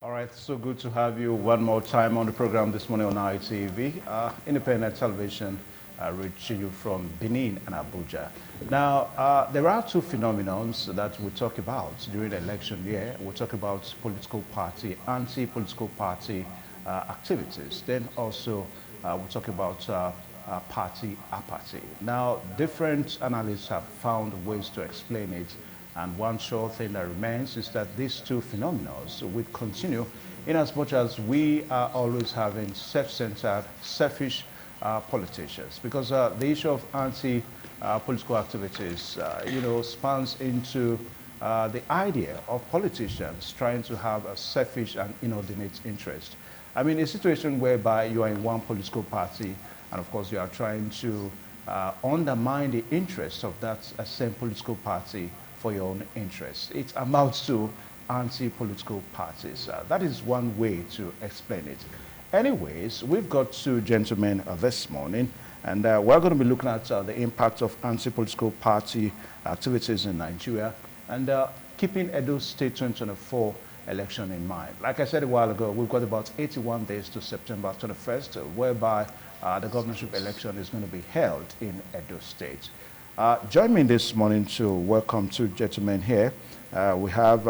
All right, so good to have you one more time on the program this morning on ITV, independent television, reaching you from Benin and Abuja. Now, there are two phenomena that we talk about during the election year. We talk about political party, anti-political party activities. Then also, we talk about party apathy. Now, different analysts have found ways to explain it. And one sure thing that remains is that these two phenomena will continue in as much as we are always having self-centered, selfish politicians. Because the issue of anti-political activities, spans into the idea of politicians trying to have a selfish and inordinate interest. I mean, a situation whereby you are in one political party and, of course, you are trying to undermine the interests of that same political party for your own interests. It amounts to anti-political parties. That is one way to explain it. Anyways, we've got two gentlemen this morning, and we're going to be looking at the impact of anti-political party activities in Nigeria and keeping Edo State 2024 election in mind. Like I said a while ago, we've got about 81 days to September 21st, whereby the governorship election is going to be held in Edo State. Join me this morning to welcome two gentlemen here. We have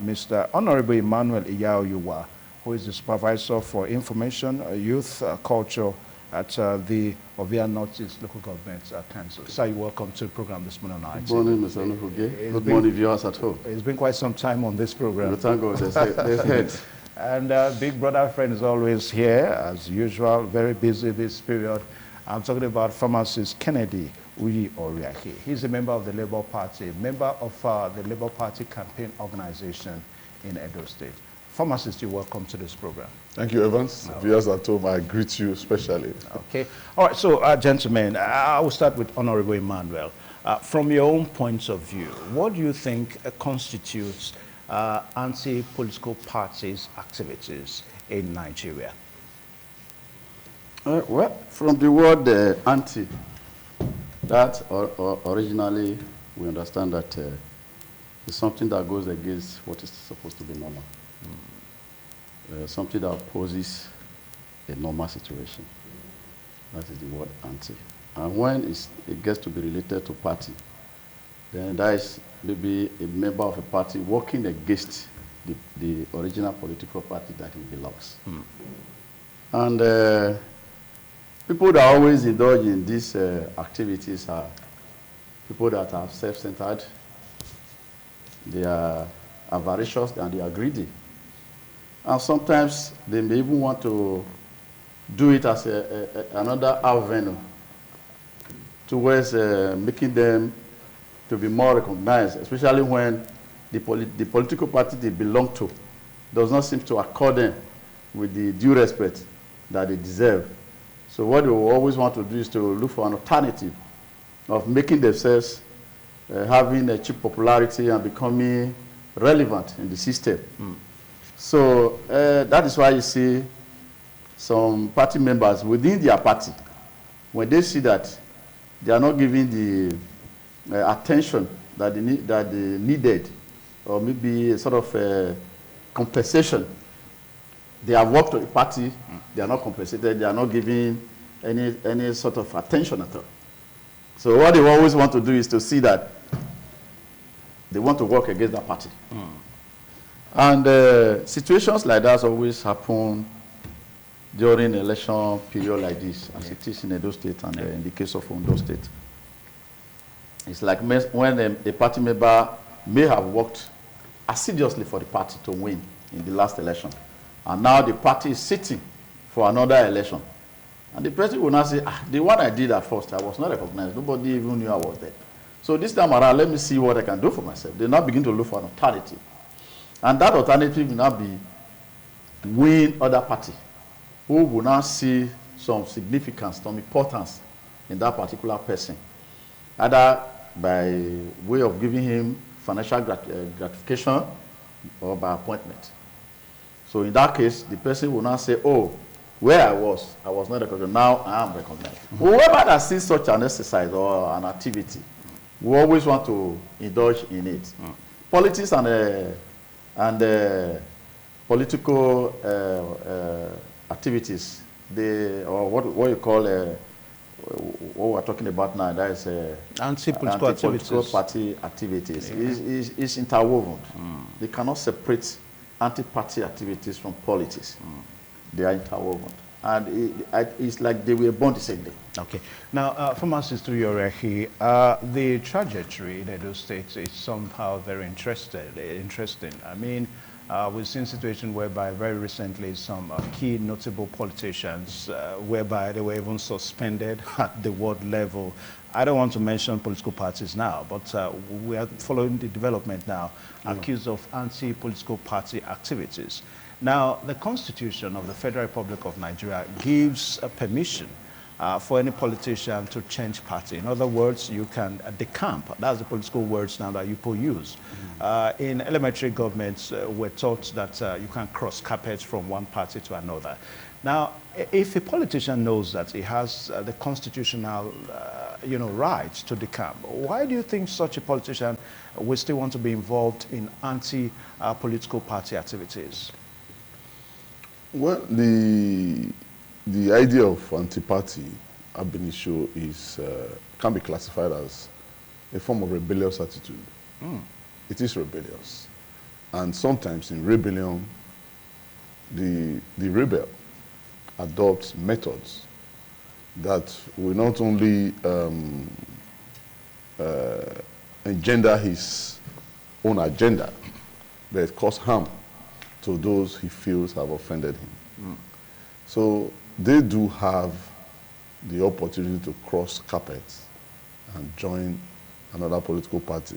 Mr. Honorable Emmanuel Iyaoyuwa, who is the Supervisor for Information, Youth, Culture at the Ovia Northeast Local Government Council. Sir, you're welcome to the program this morning. Good morning, Mr. Onufuge. Good morning, viewers at home. It's been quite some time on this program. Thank God, there's heads. And big brother friend is always here, as usual, very busy this period. I'm talking about pharmacist Kennedy Uyi Oriaki. He's a member of the Labour Party, member of the Labour Party campaign organization in Edo State. Pharmacist, you're welcome to this program. Thank you, Evans. Viewers at home, I greet you especially. Okay. All right, so gentlemen, I will start with Honorable Emmanuel. From your own point of view, what do you think constitutes anti-political parties' activities in Nigeria? Well, from the word anti, that originally we understand that it's something that goes against what is supposed to be normal. Something that opposes a normal situation. That is the word anti. And when it gets to be related to party, then that is maybe a member of a party working against the original political party that he belongs. And people that always indulge in these activities are people that are self-centered, they are avaricious, and they are greedy. And sometimes they may even want to do it as another avenue towards making them to be more recognized, especially when the political party they belong to does not seem to accord them with the due respect that they deserve. So what they will always want to do is to look for an alternative of making themselves having a cheap popularity and becoming relevant in the system. So that is why you see some party members within their party, when they see that they are not giving the attention that they needed, or maybe a sort of compensation. They have worked to the party, they are not compensated, they are not giving any sort of attention at all. So what they always want to do is to see that they want to work against that party. And situations like that always happen during election period like this, as it is in Edo State and in the case of Ondo State. It's like when a party member may have worked assiduously for the party to win in the last election, and now the party is sitting for another election. And the president will now say, the one I did at first, I was not recognized. Nobody even knew I was there. So this time around, let me see what I can do for myself. They now begin to look for an alternative. And that alternative will now be win other party, who will now see some significance, some importance in that particular person, either by way of giving him financial gratification or by appointment. So in that case, the person will now say, oh, where I was not recognized, now I am recognized. Whoever that sees such an exercise or an activity, we always want to indulge in it. Politics and political activities, or what you call what we're talking about now, that is anti-political activities. Party activities, is interwoven. They cannot separate anti-party activities from politics. They are interwoven. And it's like they were born the same day. Okay. Now, Pharmacist Tuyorehi, the trajectory in Edo State is somehow very interesting. I mean, we've seen situations whereby very recently some key notable politicians, whereby they were even suspended at the world level. I don't want to mention political parties now, but we are following the development now, accused of anti-political party activities. Now, the Constitution of the Federal Republic of Nigeria gives a permission for any politician to change party. In other words, you can decamp. That's the political words now that people use. In elementary governments, we're taught that you can cross carpets from one party to another. Now, if a politician knows that he has the constitutional right to decamp, why do you think such a politician will still want to be involved in anti-political party activities? Well, the idea of anti-party ab initio is can be classified as a form of rebellious attitude. It is rebellious, and sometimes in rebellion, the rebel adopts methods that will not only engender his own agenda, but cause harm to those he feels have offended him. So they do have the opportunity to cross carpets and join another political party.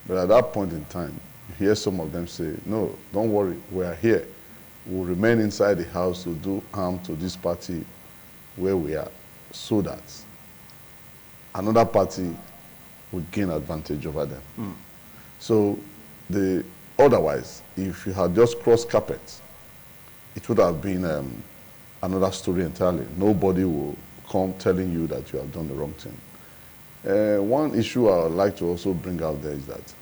But at that point in time, you hear some of them say, no, don't worry, we are here. We'll remain inside the house to do harm to this party where we are, so that another party will gain advantage over them. So otherwise, if you had just crossed carpets, it would have been another story entirely. Nobody will come telling you that you have done the wrong thing. One issue I would like to also bring out there is that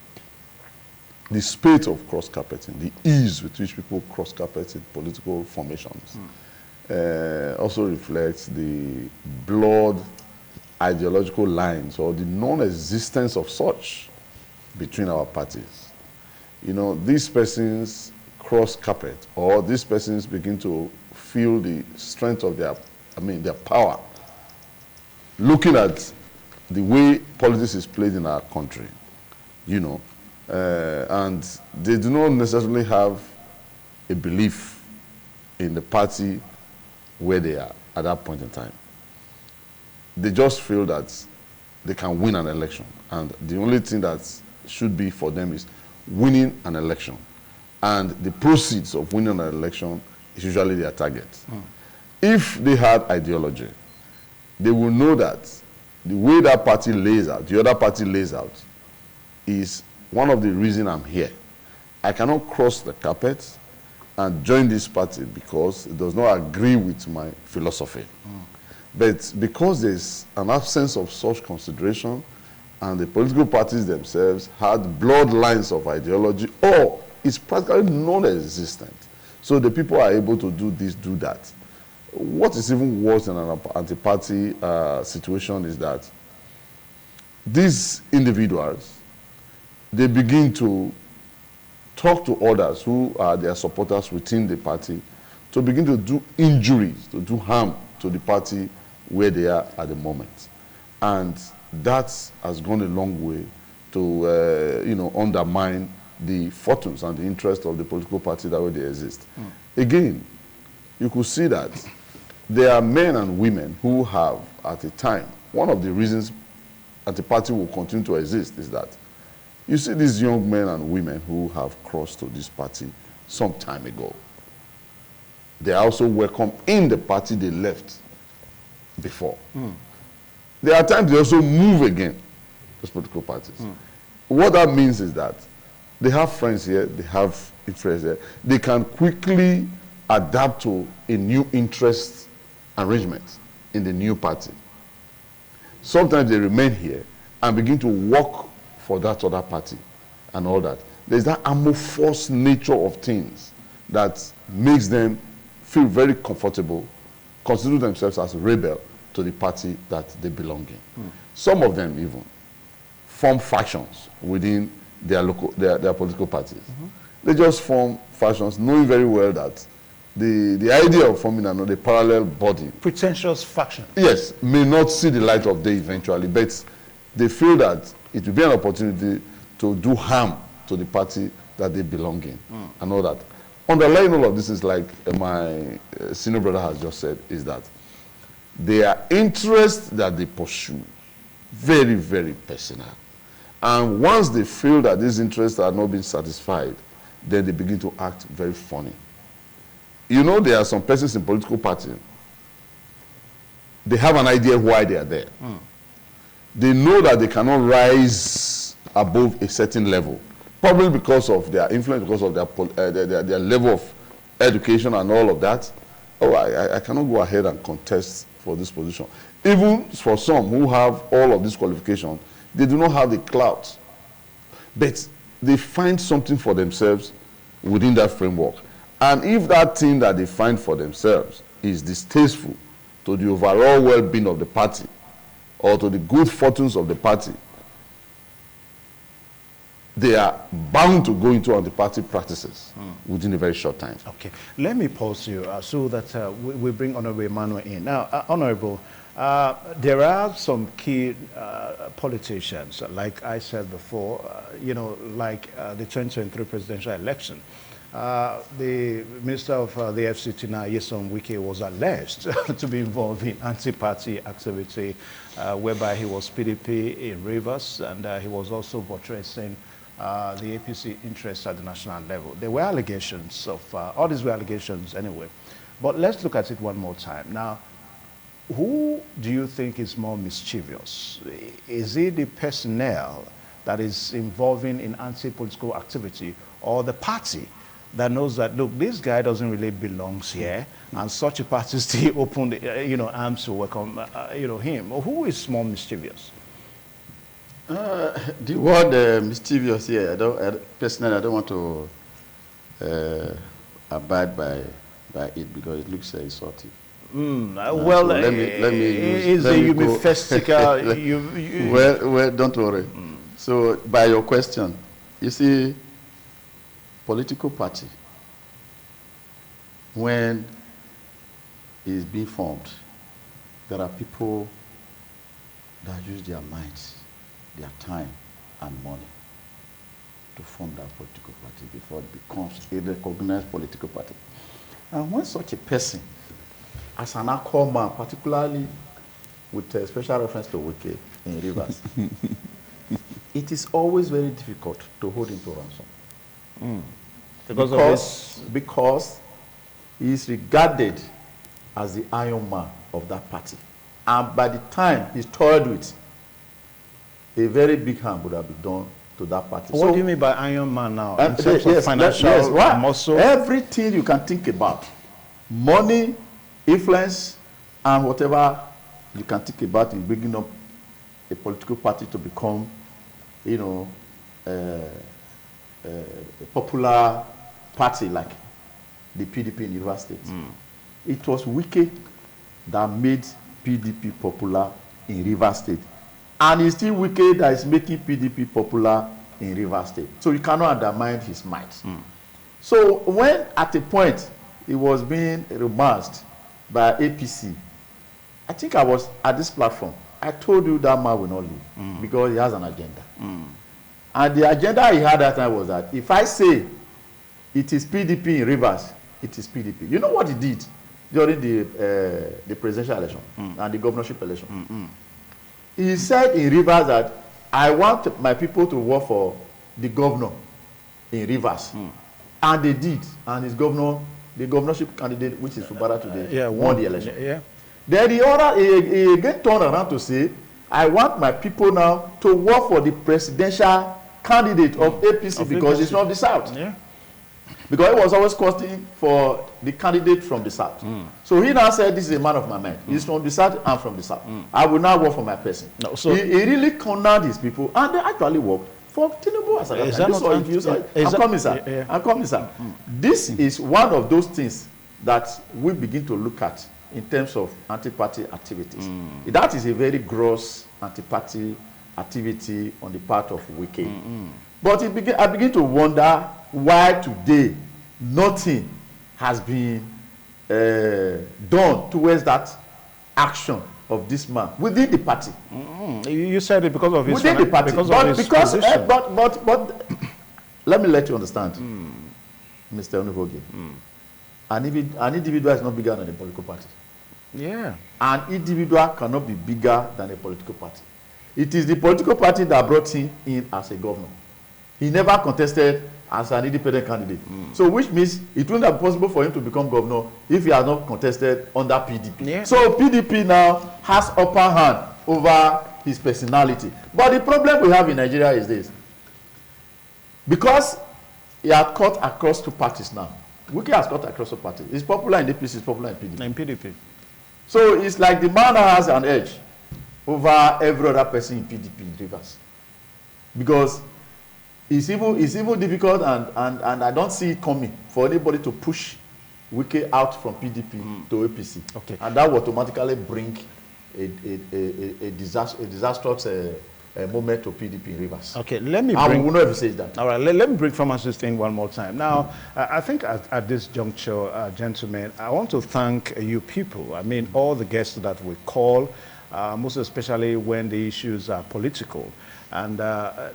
the spate of cross-carpeting, the ease with which people cross-carpet in political formations, also reflects the broad ideological lines or the non-existence of such between our parties. You know, these persons cross carpet, or these persons begin to feel the strength of their power, looking at the way politics is played in our country, and they do not necessarily have a belief in the party where they are at that point in time. They just feel that they can win an election, and the only thing that should be for them is winning an election, and the proceeds of winning an election is usually their target. If they had ideology, they will know that the way that party lays out, the other party lays out, is one of the reasons I'm here. I cannot cross the carpet and join this party because it does not agree with my philosophy. But because there's an absence of such consideration, and the political parties themselves had bloodlines of ideology, or it's practically non-existent. So the people are able to do this, do that. What is even worse than an anti-party situation is that these individuals, they begin to talk to others who are their supporters within the party to begin to do injuries, to do harm to the party where they are at the moment. And that has gone a long way to, undermine the fortunes and the interest of the political party that way they exist. Again, you could see that there are men and women who have, at a time, one of the reasons anti-party will continue to exist is that you see these young men and women who have crossed to this party some time ago. They are also welcome in the party they left before. There are times they also move again, those political parties. What that means is that they have friends here, they have interests here. They can quickly adapt to a new interest arrangement in the new party. Sometimes they remain here and begin to work for that other party and all that. There's that amorphous nature of things that makes them feel very comfortable, consider themselves as a rebel to the party that they belong in. Some of them even form factions within their political parties. They just form factions knowing very well that the idea of forming another parallel body, Pretentious faction. yes, may not see the light of day eventually, but they feel that it will be an opportunity to do harm to the party that they belong in and all that. Underlying all of this is like my senior brother has just said, is that their interest that they pursue, very, very personal. And once they feel that these interests are not being satisfied, then they begin to act very funny. You know, there are some persons in political parties, they have an idea why they are there. They know that they cannot rise above a certain level, probably because of their influence, because of their level of education and all of that. Oh, I cannot go ahead and contest for this position. Even for some who have all of these qualifications, they do not have the clout. But they find something for themselves within that framework. And if that thing that they find for themselves is distasteful to the overall well-being of the party or to the good fortunes of the party, they are bound to go into anti-party practices within a very short time. Okay, let me pause you so that we bring Honorable Emmanuel in. Now, Honorable, there are some key politicians, like I said before, you know, like the 2023 presidential election. The Minister of the FCT now, Nyesom Wike, was alleged to be involved in anti-party activity, whereby he was PDP in Rivers, and he was also buttressing the APC interests at the national level. There were allegations of, all these were allegations anyway. But let's look at it one more time. Now, who do you think is more mischievous? Is it the personnel that is involving in anti-political activity, or the party that knows that, look, this guy doesn't really belong here, and such a party still opened, you know, arms to welcome, you know, him? Who is more mischievous? The word mischievous here, personally, I don't want to abide by it because it looks insulting. Well, so let me is a euphemistic. Well, don't worry. So, by your question, you see, political party, when it is being formed, there are people that use their minds, their time, and money to form that political party before it becomes a recognized political party. And when such a person, as an alcohol man, particularly with a special reference to Wike in Rivers, it is always very difficult to hold him to ransom. Because he is regarded as the iron man of that party. And by the time he's toiled with, a very big harm would have been done to that party. What do you mean by iron man now? In terms of financial muscle? Everything you can think about. Money, influence, and whatever you can think about in bringing up a political party to become, you know, a popular party like the PDP in Rivers State. It was Wike that made PDP popular in Rivers State. And it's still Wike that is making PDP popular in Rivers State. So you cannot undermine his might. So when at a point he was being romanced by APC, I think I was at this platform. I told you that man will not leave because he has an agenda. And the agenda he had that time was that if I say it is PDP in Rivers, it is PDP. You know what he did during the presidential election and the governorship election? He said in Rivers that I want my people to work for the governor in Rivers. And they did. And his governor, the governorship candidate, which is Fubara today, won the election. Then the other, he again turned around to say, I want my people now to work for the presidential candidate of APC because it's from the South. Because he was always costing for the candidate from the South. So he now said, this is a man of my mind. He's from the South, I'm from the South. I will now work for my person. No, so he really cornered his people, and they actually worked for Tinubu as a Is that not I'm coming, sir. Yeah. I'm coming, sir. This is one of those things that we begin to look at in terms of anti-party activities. That is a very gross anti-party activity on the part of Wike. But I begin to wonder why today nothing has been done towards that action of this man within the party. You said it because of his Within the party. because But of his because position. but let me let you understand, Mr. Onuvoge. An individual is not bigger than a political party. Yeah. An individual cannot be bigger than a political party. It is the political party that brought him in as a governor. He never contested as an independent candidate. So which means it wouldn't have been possible for him to become governor if he had not contested under PDP. Yeah. So PDP now has upper hand over his personality. But the problem we have in Nigeria is this. Because he had cut across two parties now. Wike has cut across two parties. He's popular in APC, he's popular in PDP. In PDP. So it's like the man has an edge over every other person in PDP in Rivers. Because it's even difficult and I don't see it coming for anybody to push Wike out from PDP to APC. Okay. And that will automatically bring a disastrous moment to PDP in Rivers. Okay, let me And bring... we will not even say that. All right, let me bring pharmacist in one more time. Now, I think at this juncture, gentlemen, I want to thank you people. I mean, all the guests that we call, most especially when the issues are political. And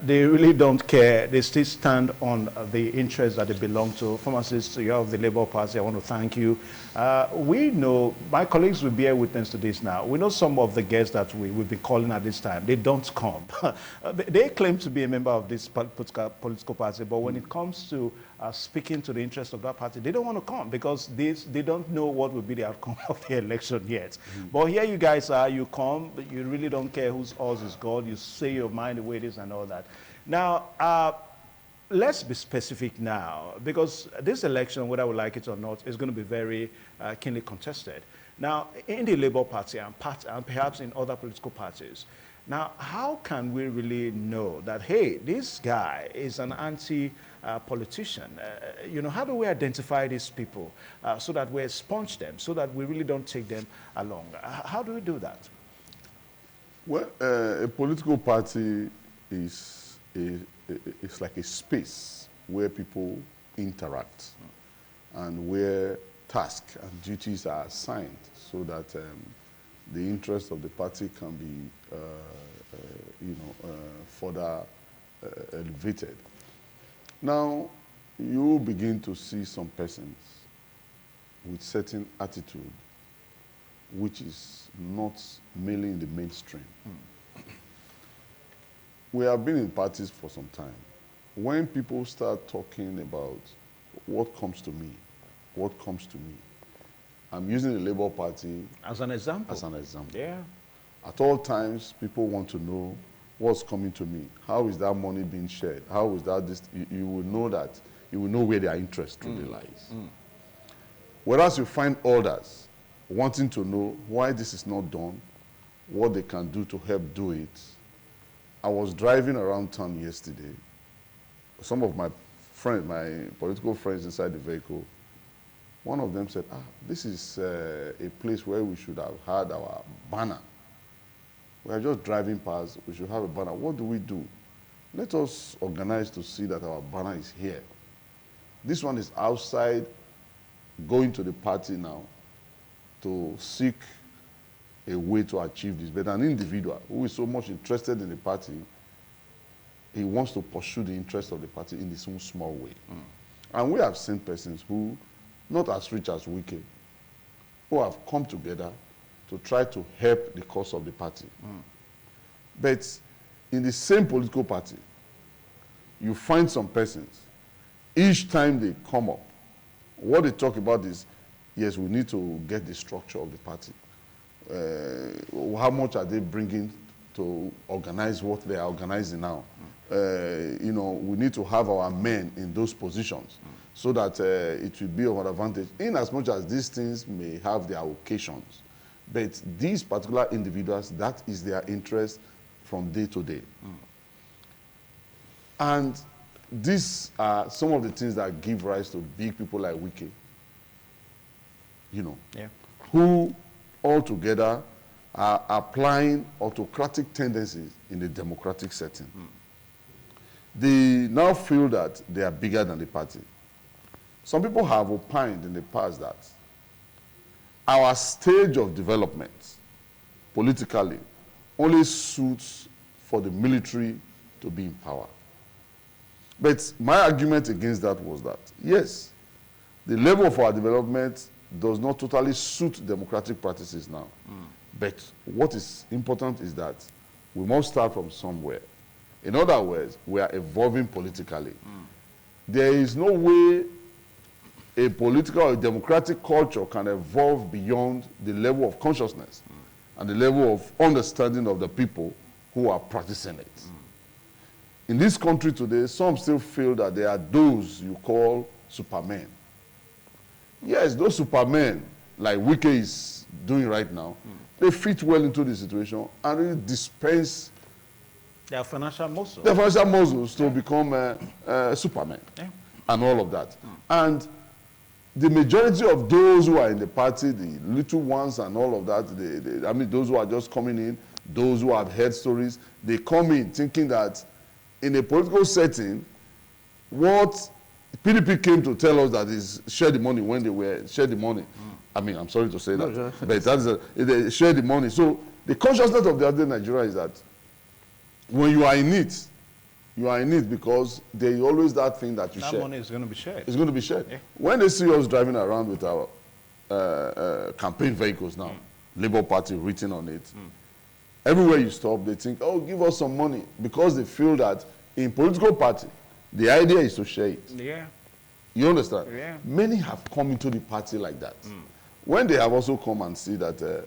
they really don't care. They still stand on the interests that they belong to. Pharmacists, you have the Labour Party, I want to thank you. We know, my colleagues will bear witness to this now. We know some of the guests that we've been calling at this time, they don't come. They claim to be a member of this political party, but when it comes to speaking to the interest of that party, they don't want to come because they don't know what will be the outcome of the election yet. But here you guys are, you come, but you really don't care whose ours is God. You say your mind the way it is and all that. Now, let's be specific now, because this election, whether we like it or not, is going to be very keenly contested. Now, in the Labour Party and perhaps in other political parties, now, how can we really know that, hey, this guy is an anti-politician? You know, how do we identify these people so that we expunge them, so that we really don't take them along? How do we do that? Well, a political party is it's like a space where people interact and where tasks and duties are assigned so that the interest of the party can be, further elevated. Now, you begin to see some persons with certain attitude, which is not mainly in the mainstream. We have been in parties for some time. When people start talking about what comes to me, I'm using the Labour Party As an example. as an example. Yeah. At all times, people want to know what's coming to me. How is that money being shared? How is that this? You will know that. You will know where their interest truly lies. Whereas you find others wanting to know why this is not done, what they can do to help do it. I was driving around town yesterday. Some of my friends, my political friends inside the vehicle, one of them said, this is a place where we should have had our banner. We are just driving past, we should have a banner. What do we do? Let us organize to see that our banner is here. This one is outside, going to the party now to seek a way to achieve this. But an individual who is so much interested in the party, he wants to pursue the interest of the party in his own small way. And we have seen persons who, not as rich as Wike, who have come together to try to help the cause of the party. But in the same political party, you find some persons, each time they come up, what they talk about is, yes, we need to get the structure of the party. How much are they bringing to organize what they are organizing now? We need to have our men in those positions so that it will be of an advantage, in as much as these things may have their occasions. But these particular individuals, that is their interest from day to day. And these are some of the things that give rise to big people like Wike, Yeah. who altogether are applying autocratic tendencies in the democratic setting. They now feel that they are bigger than the party. Some people have opined in the past that our stage of development politically only suits for the military to be in power. But my argument against that was that, yes, the level of our development does not totally suit democratic practices now. But what is important is that we must start from somewhere. In other words, we are evolving politically. There is no way a political or democratic culture can evolve beyond the level of consciousness and the level of understanding of the people who are practicing it. In this country today, some still feel that there are those you call supermen. Yes, those supermen, like Wike is doing right now, they fit well into the situation and really dispense Their financial muscle. their financial muscles to become supermen and all of that. And the majority of those who are in the party, the little ones and all of that, I mean, those who are just coming in, those who have heard stories, they come in thinking that in a political setting, what PDP came to tell us that is share the money when they were share the money. I mean, I'm sorry to say that, No, but they share the money. So the consciousness of the other Nigeria is that when you are in it, you are in it because there is always that thing that you That share. money is going to be shared. It's going to be shared. Yeah. When they see us driving around with our campaign vehicles now, Labour Party written on it, everywhere you stop, they think, oh, give us some money, because they feel that in political party, the idea is to share it. Yeah. You understand? Yeah. Many have come into the party like that. When they have also come and see that it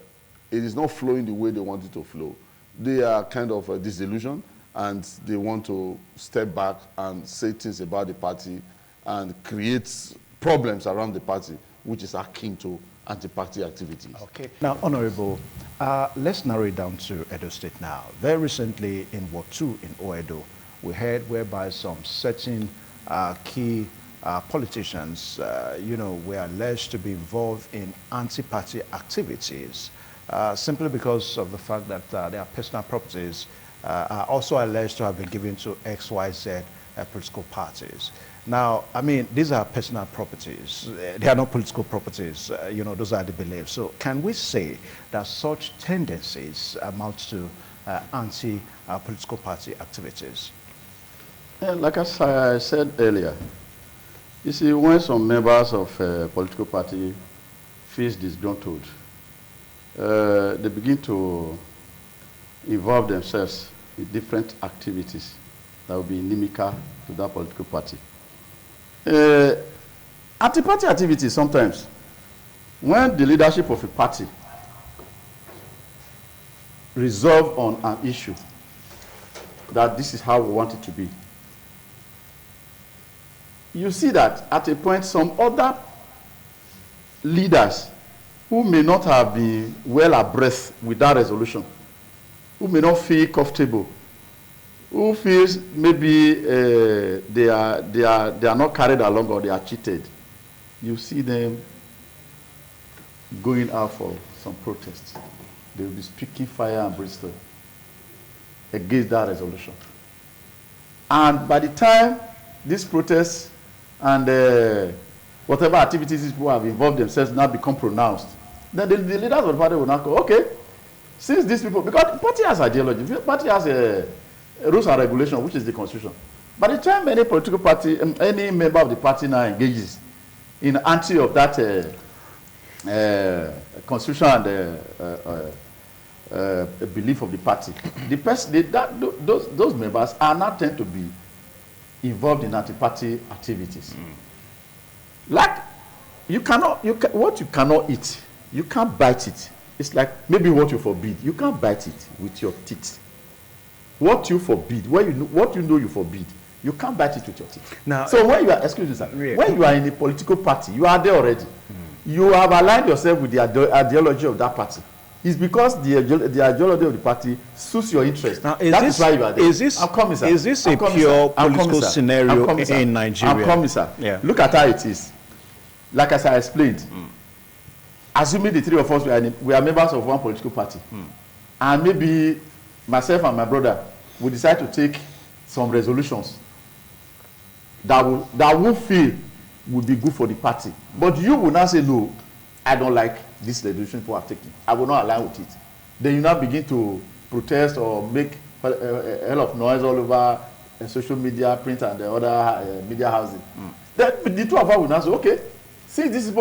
is not flowing the way they want it to flow, they are kind of disillusioned, and they want to step back and say things about the party and create problems around the party, which is akin to anti-party activities. Okay. Now, Honorable, let's narrow it down to Edo State now. Very recently in Ward 2 in Oedo, we heard whereby some certain key politicians, were alleged to be involved in anti-party activities simply because of the fact that their personal properties are also alleged to have been given to XYZ political parties. Now, I mean, these are personal properties. They are not political properties. Those are the beliefs. So can we say that such tendencies amount to anti-political party activities? Like as I said earlier, you see, when some members of a political party feel disgruntled, they begin to involve themselves in different activities that will be inimical to that political party. Anti-party activities sometimes, when the leadership of a party resolve on an issue that this is how we want it to be, you see that at a point some other leaders who may not have been well abreast with that resolution, who may not feel comfortable, who feels maybe they are not carried along or they are cheated, you see them going out for some protests. They will be speaking fire and brimstone against that resolution. And by the time these protests and whatever activities these people have involved themselves now become pronounced, then the leaders of the party will now go, okay, since these people, because the party has ideology, the party has rules and regulation, which is the constitution. By the time any political party, any member of the party now engages in anti of that constitution and belief of the party, the person, those members are now tend to be involved in anti-party activities. Like, what you cannot eat, you can't bite it. It's like maybe what you forbid, you can't bite it with your teeth. What you forbid, what you know you forbid, you can't bite it with your teeth. Now, so when you are, excuse me, sir, when you are in a political party, you are there already. You have aligned yourself with the ideology of that party. It's because the ideology of the party suits your interest. Now, That is why you are there. Is this a pure political scenario in Nigeria? I'm coming, sir. Yeah. Look at how it is. Like as I explained, assuming the three of us we are members of one political party, and maybe myself and my brother will decide to take some resolutions that we feel would be good for the party. But you will not say, no, I don't like this resolution people have taken. I will not align with it. Then you now begin to protest or make a hell of noise all over social media, print, and the other media houses. Then the two of us will now say, okay, since this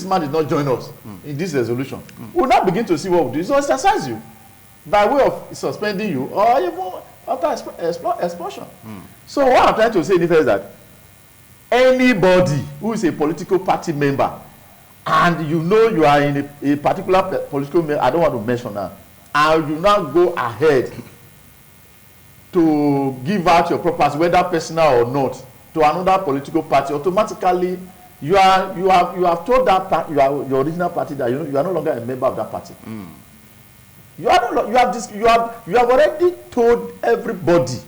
man did not join us in this resolution, we'll now begin to see what we do. So exercise you by way of suspending you or even after expulsion. So what I'm trying to say in effect is that anybody who is a political party member and you know you are in a particular political member, I don't want to mention now, and you now go ahead to give out your property, whether personal or not, to another political party, automatically you have told that party, your original party, that you are no longer a member of that party. You have already told everybody,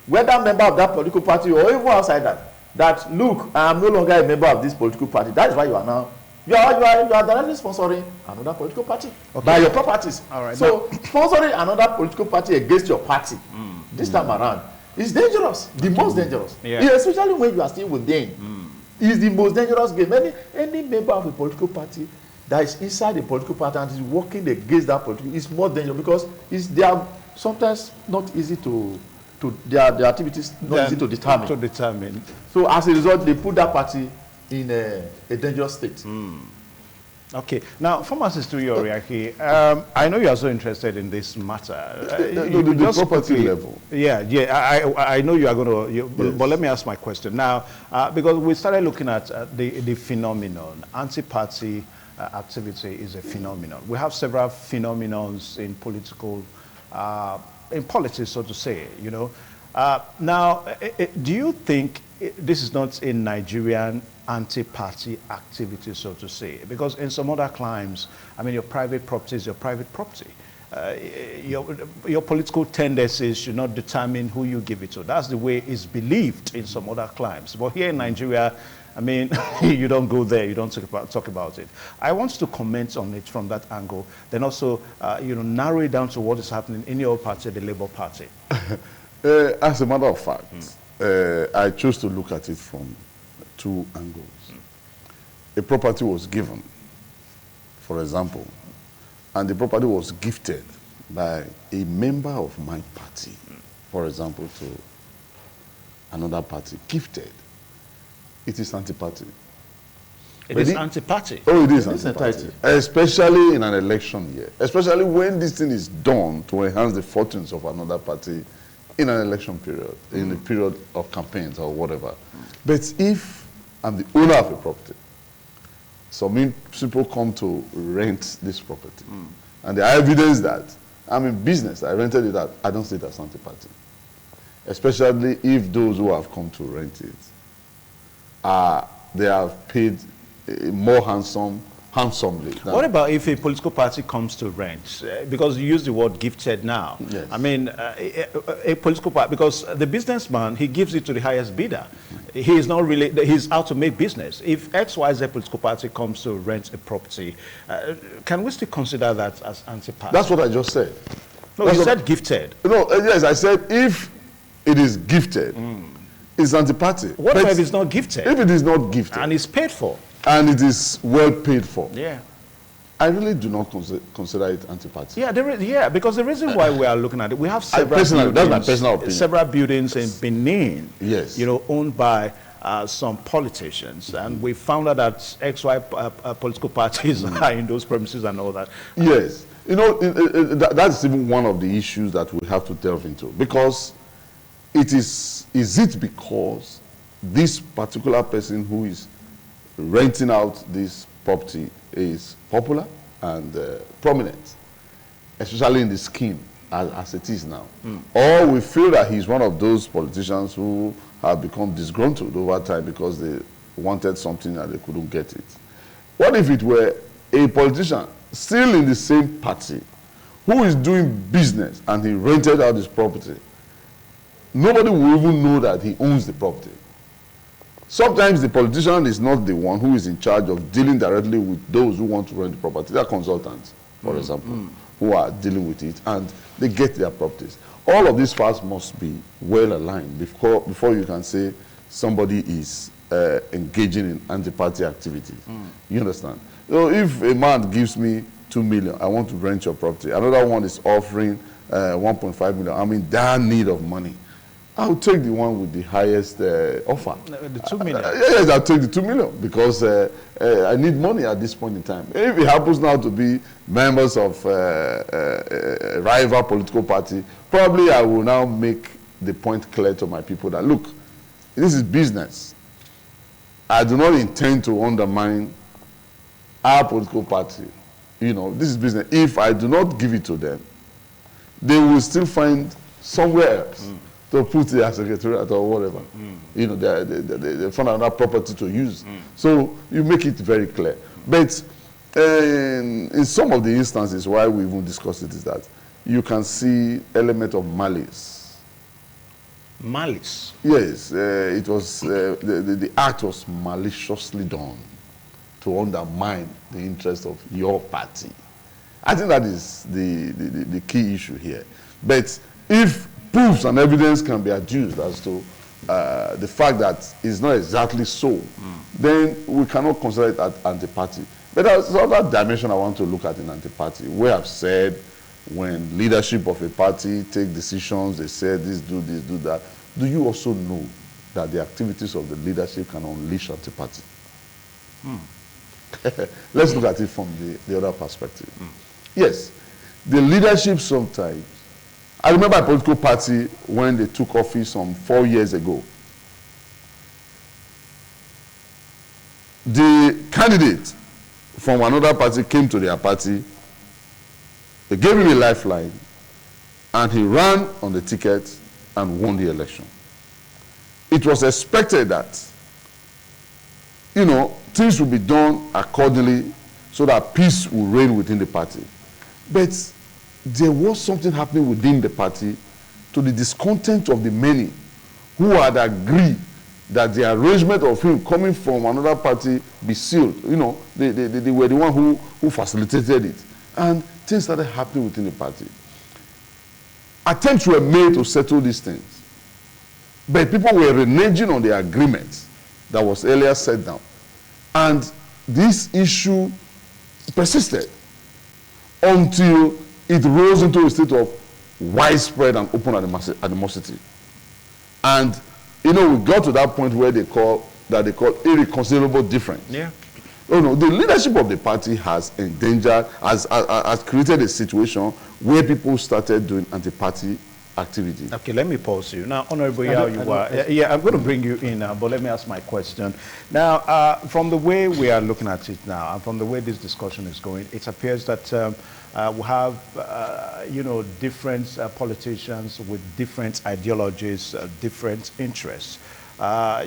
whether member of that political party or even outside that look, I am no longer a member of this political party. That is why you are now you are directly sponsoring another political party by your properties. All right, so sponsoring another political party against your party this time around is dangerous, the most dangerous. Especially when you are still within. Is the most dangerous game. Any member of a political party that is inside the political party and is working against that political is more dangerous because they are sometimes not easy to their activities not easy to determine. So as a result, they put that party in a dangerous state. Okay. Now, pharmacist Tuyoriaki, I know you are so interested in this matter. The property level. Yeah. I know you are going to, but let me ask my question now, because we started looking at the phenomenon. Anti-party activity is a phenomenon. We have several phenomenons in politics, so to say. Now, do you think this is not a Nigerian anti-party activity, so to say? Because in some other climes, I mean, your private property is your private property. Your political tendencies should not determine who you give it to. That's the way it's believed in some other climes. But here in Nigeria, I mean, you don't go there, you don't talk about it. I want to comment on it from that angle, then also, narrow it down to what is happening in your party, the Labour Party. As a matter of fact, I choose to look at it from two angles. A property was given, for example, and the property was gifted by a member of my party, for example, to another party. Gifted. It is anti-party. It is anti-party? Oh, it is anti-party. Especially in an election year. Especially when this thing is done to enhance the fortunes of another party in an election period, in a period of campaigns or whatever. But if I'm the owner of a property, some people come to rent this property, and the evidence that I'm in business, I rented it out, I don't see it as anti-party. Especially if those who have come to rent it, they have paid more handsomely. What about if a political party comes to rent? Because you use the word gifted now. Yes. I mean, a political party, because the businessman, he gives it to the highest bidder. He is not really, he's out to make business. If XYZ political party comes to rent a property, can we still consider that as anti-party? That's what I just said. No, you said gifted. No, yes, I said if it is gifted, it's anti-party. What if it's not gifted? If it is not gifted. And it's paid for. And it is well paid for. Yeah. I really do not consider it anti-party. Yeah, because the reason why we are looking at it, we have several buildings, that's my personal opinion. Several buildings in Benin, yes, owned by some politicians, and we found out that XY political parties are in those premises and all that. Yes, that's even one of the issues that we have to delve into, because is it because this particular person who is renting out this property is popular and prominent, especially in the scheme as it is now? Or we feel that he's one of those politicians who have become disgruntled over time because they wanted something and they couldn't get it. What if it were a politician still in the same party, who is doing business and he rented out his property, nobody will even know that he owns the property. Sometimes the politician is not the one who is in charge of dealing directly with those who want to rent the property. They are consultants, for example, who are dealing with it, and they get their properties. All of these parts must be well aligned before you can say somebody is engaging in anti-party activities. You understand? So if a man gives me 2 million, I want to rent your property. Another one is offering 1.5 million. I'm in dire need of money. I'll take the one with the highest offer. The 2 million? Yes, I'll take the 2 million because I need money at this point in time. If it happens now to be members of a rival political party, probably I will now make the point clear to my people that, look, this is business. I do not intend to undermine our political party. You know, this is business. If I do not give it to them, they will still find somewhere else to put their secretariat or whatever. You know, they find another property to use. So you make it very clear. But in some of the instances, why we even discuss it is that you can see element of malice. Malice? Yes, it was, the act was maliciously done to undermine the interest of your party. I think that is the key issue here. But if proofs and evidence can be adduced as to the fact that it's not exactly so, then we cannot consider it as anti-party. But there's another dimension I want to look at in anti-party, where I've said when leadership of a party take decisions, they say this, do that. Do you also know that the activities of the leadership can unleash anti-party? Let's look at it from the other perspective. Yes, the leadership sometimes, I remember a political party when they took office some 4 years ago. The candidate from another party came to their party, they gave him a lifeline, and he ran on the ticket and won the election. It was expected that, you know, things will be done accordingly so that peace will reign within the party. But there was something happening within the party to the discontent of the many who had agreed that the arrangement of him coming from another party be sealed. You know, they were the one who facilitated it. And things started happening within the party. Attempts were made to settle these things. But people were reneging on the agreement that was earlier set down. And this issue persisted until it rose into a state of widespread and open animosity. And, you know, we got to that point where they call irreconcilable difference. Yeah. You know, the leadership of the party has endangered, has created a situation where people started doing anti-party activity. Okay, let me pause you. Now, Honorable Yao, I'm going to bring you in, but let me ask my question. Now, from the way we are looking at it now, and from the way this discussion is going, it appears that we have, you know, different politicians with different ideologies, different interests.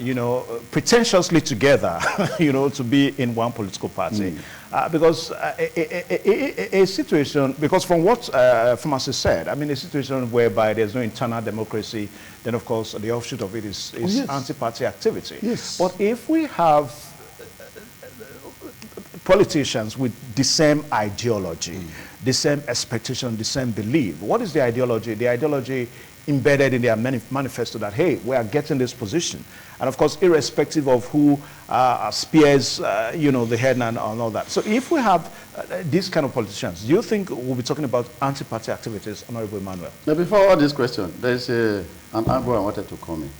You know, pretentiously together, you know, to be in one political party. Because a situation, because from what Pharmacist said, I mean, a situation whereby there's no internal democracy, then of course the offshoot of it is anti-party activity. Yes. But if we have politicians with the same ideology, the same expectation, the same belief, what is the ideology? The ideology embedded in their manifesto that, hey, we are getting this position. And of course, irrespective of who spears, you know, the head and all that. So if we have these kind of politicians, do you think we'll be talking about anti-party activities, Honorable Emmanuel? Now, before all this question, there's an angle I wanted to come in.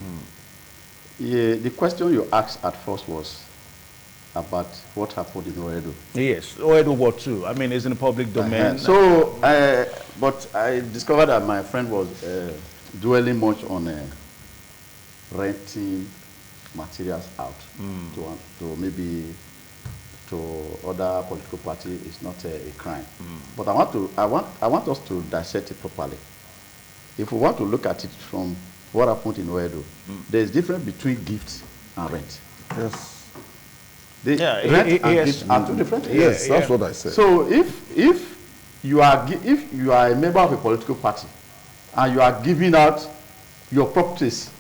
Yeah, the question you asked at first was about what happened in Oedo. Yes, Oedo War 2. I mean, it's in the public domain. So, but I discovered that my friend was dwelling much on renting materials out to maybe to other political party is not a crime. But I want us to dissect it properly. If we want to look at it from what happened in Oedo, there is difference between gifts and rent. Yes. The rent and gift are two different things. Yes, that's what I said. So if you are a member of a political party and you are giving out your properties,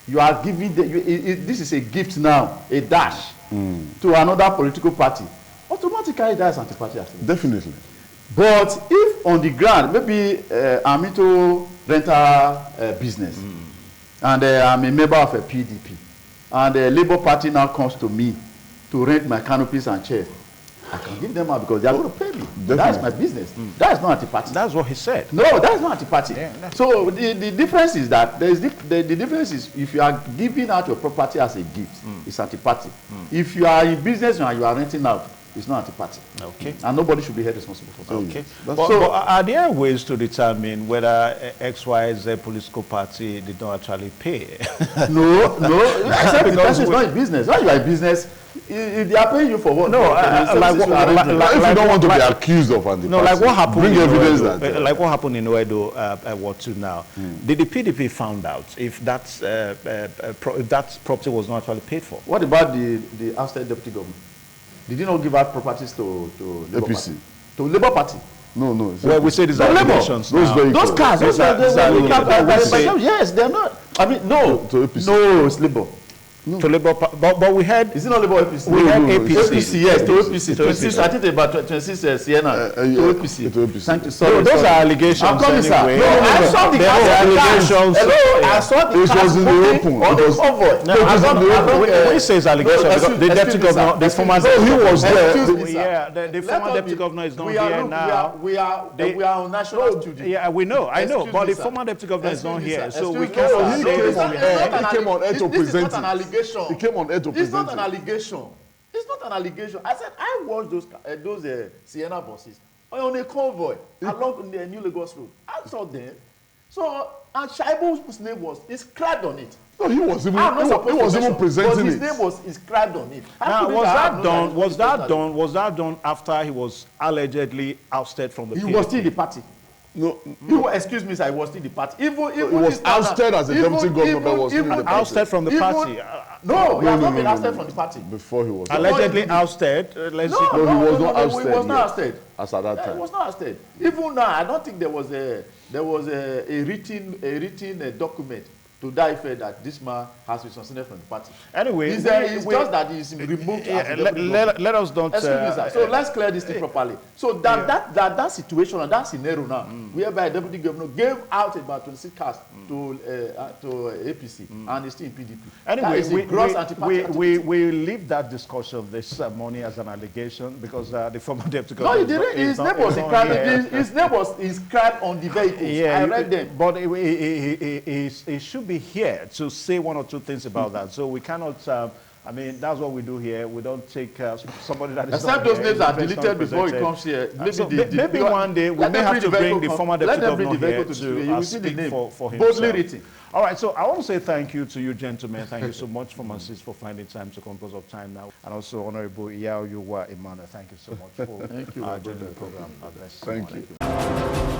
you are giving this is a gift now, a dash to another political party, automatically that is anti-party activity. Definitely. But if on the ground, maybe I'm into rental business and I'm a member of a PDP and the Labour Party now comes to me to rent my canopies and chairs, I can give them out because they are going to pay me. Definitely. That is my business. That is not anti-party. That's what he said. No, that is not anti-party. Yeah, so the difference is that the difference is if you are giving out your property as a gift, it's anti-party. If you are in business and you are renting out, it's not anti-party. Okay. And nobody should be held responsible for that. Okay. But But are there ways to determine whether XYZ political party did not actually pay? No. Except the person is not in business. When you are in business, if they are paying you for what? No, if you don't want to be accused of anti-party, no, like what happened? Bring in evidence Oedo, that. like what happened in Oedo Ward 2 now. Did the PDP found out if that property was not actually paid for? What about the outside deputy government? Did he not give out properties to Labour APC? Party? To Labour Party? No. Well, we say these are allegations Those now. vehicles. Those cars, These those are- these are allegations. yes, they're not. I mean, no. To APC. No, it's Labour. To Labour, but we had Is it not Labour APC? we had no, APC. APC, yes, to APC. To 26, I think about 26 Sienna. yeah, To APC. to APC. Thank you. No, Sorry. those are allegations I'm coming, sir. anyway. No, I saw the They cars. are allegations. Hello, I saw the It cars was in the moving open. on It the was- convoy. No, when he says allegations, because the deputy governor, the former No, he was there. Excuse me, sir. yeah, the former deputy governor is not here now. We are on national studio. Yeah, we know, I know, Excuse but me, the sir. former deputy governor is not Excuse me, here, sir. so we Excuse me, can't sir. He say came from on here. air. He came on air to This is present not an it. allegation. He came on air to It's not present an it. allegation. It's not an allegation. I said I watched those Sienna buses on a convoy along the New Lagos Road. I saw them. So and Shaibu's name was inscribed on it. No, he was even I'm not supposed to mention, but presenting his it. name was inscribed on it. Now, was that done after he was allegedly ousted from the He PDP? was still in the party. No, Excuse me, sir, he was still in the party. Even he was ousted as a deputy governor, but was still in the party. Ousted from the party. No, he has not been ousted from the party. Before he was Allegedly ousted. Let's see. No, he was not ousted He was not yet. ousted. as at that Yeah, time. it was not ousted. Even now, I don't think there was a written document to that effect that this man has been suspended from the party. Anyway, it's just that he's removed. As a let us don't. Excuse me, sir. So let's clear this thing properly. So that situation and that scenario now, whereby the deputy governor gave out about 26 cars to APC and it's still in PDP. Anyway, we leave that discussion this morning as an allegation because the former deputy governor. No, he didn't. His name was inscribed. His name was inscribed on the vehicles. Yeah, I read them. But he should be here to say one or two things about that. So we cannot. I mean, that's what we do here. We don't take somebody that is Except not those here, names are is deleted before he comes here. Maybe one day we may have to bring the former deputy governor here to speak for himself. Boldly written. All right, so I want to say thank you to you, gentlemen. Thank you so much for finding time to come because of time now. And also, Honorable Iyao Yuwa Emmanuel, thank you so much for joining the program. Thank you.